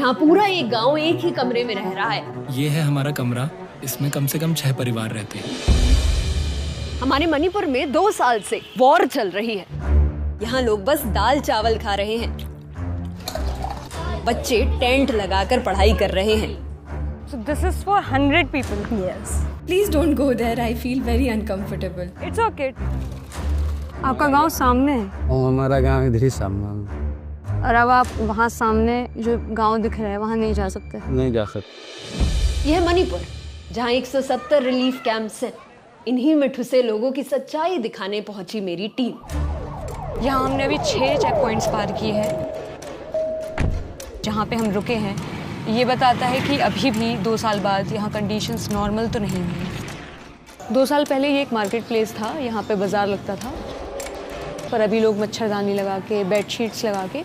यहाँ पूरा एक गांव एक ही कमरे में रह रहा है। ये है हमारा कमरा, इसमें कम से कम 6 परिवार रहते हैं। हमारे मणिपुर में 2 साल से वॉर चल रही है। यहाँ लोग बस दाल चावल खा रहे हैं। बच्चे टेंट लगाकर पढ़ाई कर रहे हैं। So this is for 100 people. Yes. Please don't go there. I feel very uncomfortable. It's okay. आपका गांव सामने है। हमारा गांव इधर ही सामने। और अब आप वहाँ सामने जो गांव दिख रहा है वहाँ नहीं जा सकते। नहीं जा सकते। यह है मणिपुर, जहाँ 170 रिलीफ कैंप्स हैं। इन्हीं में ठुसे लोगों की सच्चाई दिखाने पहुंची मेरी टीम। यहाँ हमने अभी 6 चेक पॉइंट्स पार किए हैं। जहाँ पे हम रुके हैं ये बताता है कि अभी भी 2 साल बाद यहाँ कंडीशंस नॉर्मल तो नहीं हुई। 2 साल पहले ये एक मार्केट प्लेस था, यहाँ पे बाजार लगता था, पर अभी लोग मच्छरदानी लगा के, बेडशीट्स लगा के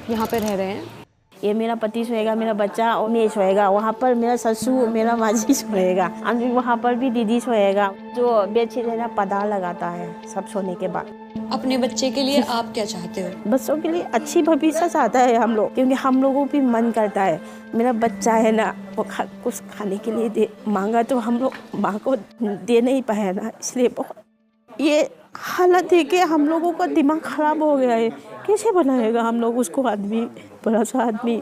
यहाँ पे रह रहे हैं। ये मेरा पति सोएगा, मेरा बच्चा और मैं सोएगा। वहाँ पर मेरा ससुर, मेरा माजी सोएगा। वहाँ पर भी दीदी सोएगा। जो बेडशीट है ना, पदा लगाता है सब सोने के बाद। अपने बच्चे के लिए आप क्या चाहते हो? बच्चों के लिए अच्छी भविष्य चाहता है हम लोग, क्योंकि हम लोगों को भी मन करता है। मेरा बच्चा है ना, वो कुछ खाने के लिए मांगा तो हम लोग माँ को दे नहीं पाए ना, इसलिए बहुत ये हालत है कि हम लोगों का दिमाग खराब हो गया है। कैसे बनाएगा हम लोग उसको आदमी, बड़ा सा आदमी।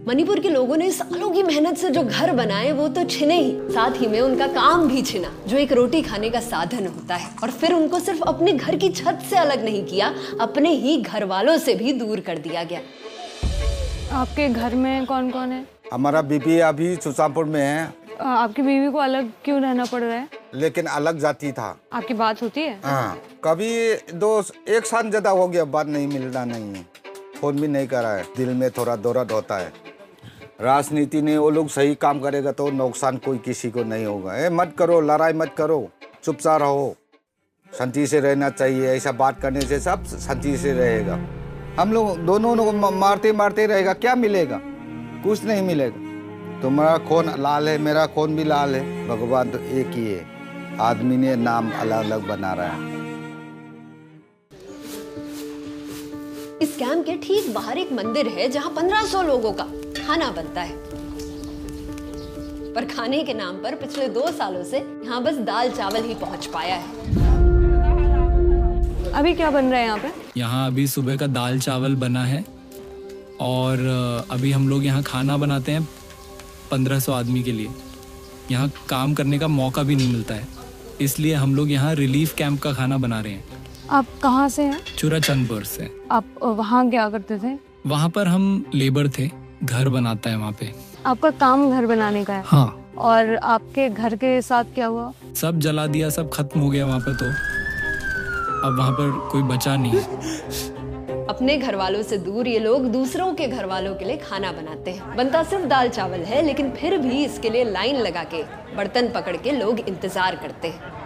मणिपुर के लोगों ने सालों की मेहनत से जो घर बनाए वो तो छिने ही, साथ ही में उनका काम भी छिना, जो एक रोटी खाने का साधन होता है। और फिर उनको सिर्फ अपने घर की छत से अलग नहीं किया, अपने ही घर वालों से भी दूर कर दिया गया। आपके घर में कौन कौन है? हमारा बीबी अभी सुचापुर में है। आपकी बीवी को अलग क्यों रहना पड़ रहा है? लेकिन अलग जाती था। आपकी बात होती है? हाँ, कभी 1 साल ज्यादा हो गया, बात नहीं, मिलना नहीं है, फोन भी नहीं करा है। दिल में थोड़ा दर्द होता है। राजनीति ने वो लोग सही काम करेगा तो नुकसान कोई किसी को नहीं होगा। मत करो, लड़ाई मत करो, चुपचाप रहो, शांति से रहना चाहिए। ऐसा बात करने से सब शांति से रहेगा। हम लोग दोनों मारते मारते रहेगा, क्या मिलेगा? कुछ नहीं मिलेगा। तुम्हारा खून लाल है, मेरा खून भी लाल है। भगवान तो एक ही है, आदमी ने नाम अलग अलग बना रहा है। इस कैंप के ठीक बाहर एक मंदिर है जहां 1500 लोगों का खाना बनता है। पर खाने के नाम पर पिछले 2 सालों से यहाँ बस दाल चावल ही पहुंच पाया है। अभी क्या बन रहा है यहाँ पे? यहाँ अभी सुबह का दाल चावल बना है और अभी हम लोग यहाँ खाना बनाते हैं 1500 आदमी के लिए। यहाँ काम करने का मौका भी नहीं मिलता है, इसलिए हम लोग यहाँ रिलीफ कैंप का खाना बना रहे हैं। आप कहाँ से हैं? चूराचंदपुर से। आप वहाँ क्या करते थे? वहाँ पर हम लेबर थे, घर बनाता है वहाँ पे। आपका काम घर बनाने का है? हाँ। और आपके घर के साथ क्या हुआ? सब जला दिया, सब खत्म हो गया वहाँ पे। तो अब वहाँ पर कोई बचा नहीं। अपने घर वालों से दूर ये लोग दूसरों के घर वालों के लिए खाना बनाते हैं। बनता सिर्फ दाल चावल है, लेकिन फिर भी इसके लिए लाइन लगा के, बर्तन पकड़ के लोग इंतजार करते हैं।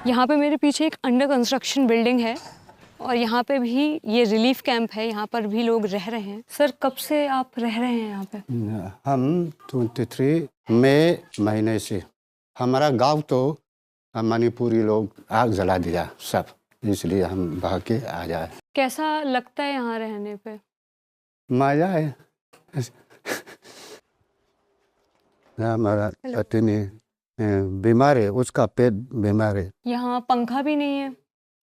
यहाँ पे मेरे पीछे एक अंडर कंस्ट्रक्शन बिल्डिंग है और यहाँ पे भी ये रिलीफ कैंप है, यहाँ पर भी लोग रह रहे हैं। सर, कब से आप रह रहे हैं यहाँ पे? हम 23 मई महीने से। हमारा गांव तो मणिपुरी लोग आग जला दिया सब, इसलिए हम भाग के आ जाए। कैसा लगता है यहाँ रहने पे? मजा है। हमारा पत्नी बीमार है, उसका पेट बीमार है। यहाँ पंखा भी नहीं है?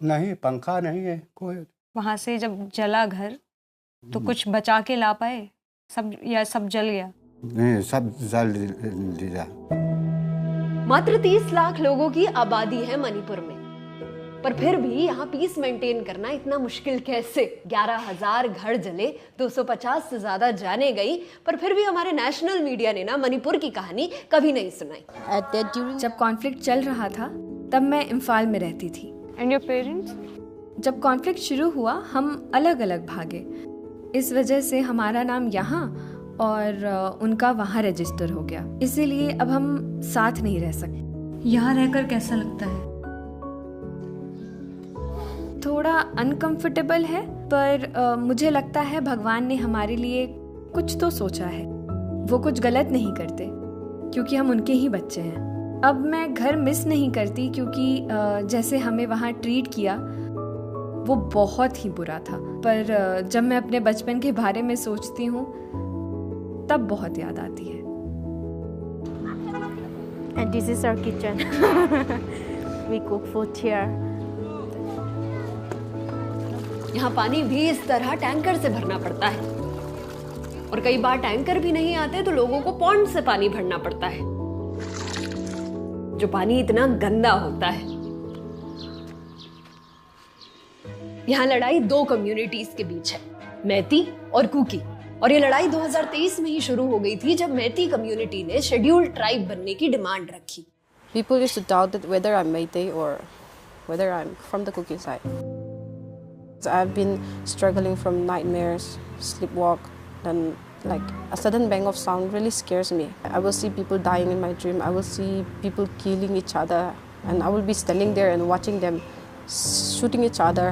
नहीं, पंखा नहीं है कोई। वहाँ से जब जला घर तो कुछ बचा के ला पाए सब, या सब जल गया? नहीं, सब जल दिया। मात्र 30 लाख लोगों की आबादी है मणिपुर में, पर फिर भी यहाँ पीस मेंटेन करना इतना मुश्किल कैसे? 11,000 घर जले, 250 से ज्यादा जाने गई, पर फिर भी हमारे नेशनल मीडिया ने ना मणिपुर की कहानी कभी नहीं सुनाई। जब कॉन्फ्लिक्ट चल रहा था तब मैं इम्फाल में रहती थी। And your parents? जब कॉन्फ्लिक्ट शुरू हुआ हम अलग अलग भागे। इस वजह से हमारा नाम यहाँ और उनका वहाँ रजिस्टर हो गया, इसीलिए अब हम साथ नहीं रह सकते। यहाँ रहकर कैसा लगता है? थोड़ा अनकंफर्टेबल है, पर मुझे लगता है भगवान ने हमारे लिए कुछ तो सोचा है। वो कुछ गलत नहीं करते क्योंकि हम उनके ही बच्चे हैं। अब मैं घर मिस नहीं करती, क्योंकि जैसे हमें वहाँ ट्रीट किया वो बहुत ही बुरा था। पर जब मैं अपने बचपन के बारे में सोचती हूँ तब बहुत याद आती है। And this is our kitchen. We cook food here. यहाँ पानी भी इस तरह टैंकर से भरना पड़ता है और कई बार टैंकर भी नहीं आते तो लोगों को पॉन्ड से पानी भरना पड़ता है, जो पानी इतना गंदा होता है। यहाँ लड़ाई दो कम्युनिटीज के बीच है, मैती और कुकी। और ये लड़ाई 2023 में ही शुरू हो गई थी जब मैती कम्युनिटी ने शेड्यूल्ड ट्राइब बनने की डिमांड रखी। People used to doubt that whether I'm Meitei or whether I'm from the Kuki side. I've been struggling from nightmares, sleepwalk, then like a sudden bang of sound really scares me. I will see people dying in my dream. I will see people killing each other, and I will be standing there and watching them shooting each other.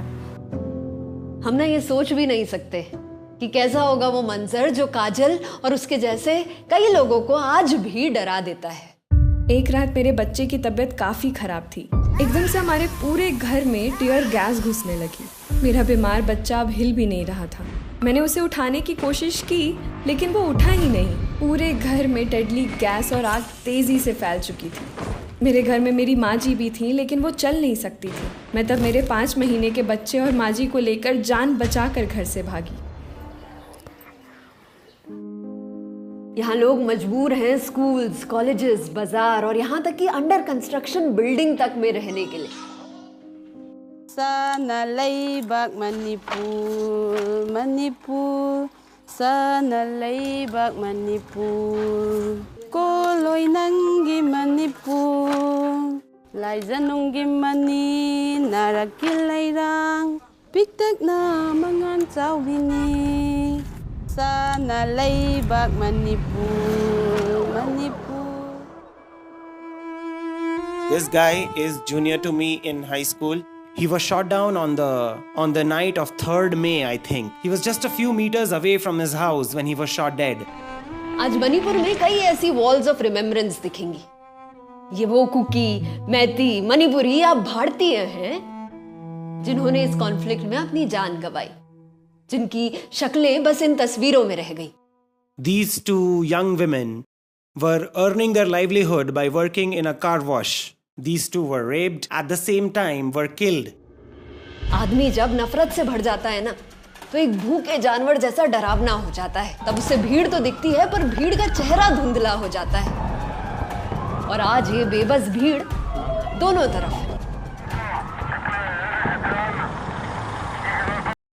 हम ना ये सोच भी नहीं सकते कि कैसा होगा वो मंजर जो काजल और उसके जैसे कई लोगों को आज भी डरा देता है। एक रात मेरे बच्चे की तबीयत काफ़ी ख़राब थी। एकदम से हमारे पूरे घर में टियर गैस घुसने लगी। मेरा बीमार बच्चा अब हिल भी नहीं रहा था। मैंने उसे उठाने की कोशिश की लेकिन वो उठा ही नहीं। पूरे घर में डेडली गैस और आग तेज़ी से फैल चुकी थी। मेरे घर में मेरी माँ जी भी थी लेकिन वो चल नहीं सकती थी। मैं तब मेरे 5 महीने के बच्चे और माँ जी को लेकर जान बचाकर घर से भागी। यहाँ लोग मजबूर हैं स्कूल्स, कॉलेजेस, बाजार और यहाँ तक कि अंडर कंस्ट्रक्शन बिल्डिंग तक में रहने के लिए। Sana leibak Manipur, Manipur, sana leibak Manipur. Koloy nangi Manipur, lai zanungi mani narakilay rang, piktak na mangan tawini. Sana leibak Manipur, Manipur. This guy is junior to me in high school. He was shot down on the night of 3rd May, I think. He was just a few meters away from his house when he was shot dead. आज मणिपुर में कई ऐसी walls of remembrance दिखेंगी। ये वो cookie, Maiti, Manipuri या भारतीय हैं जिन्होंने इस कॉन्फ्लिक्ट में अपनी जान गंवाई, जिनकी शक्लें बस इन तस्वीरों में रह गई। These two young women were earning their livelihood by working in a car wash. These two were raped at the same time, were killed. आदमी जब नफरत से भर जाता है ना तो एक भूखे जानवर जैसा डरावना हो जाता है। तब उसे भीड़ तो दिखती है पर भीड़ का चेहरा धुंधला हो जाता है। और आज ये बेबस भीड़ दोनों तरफ है।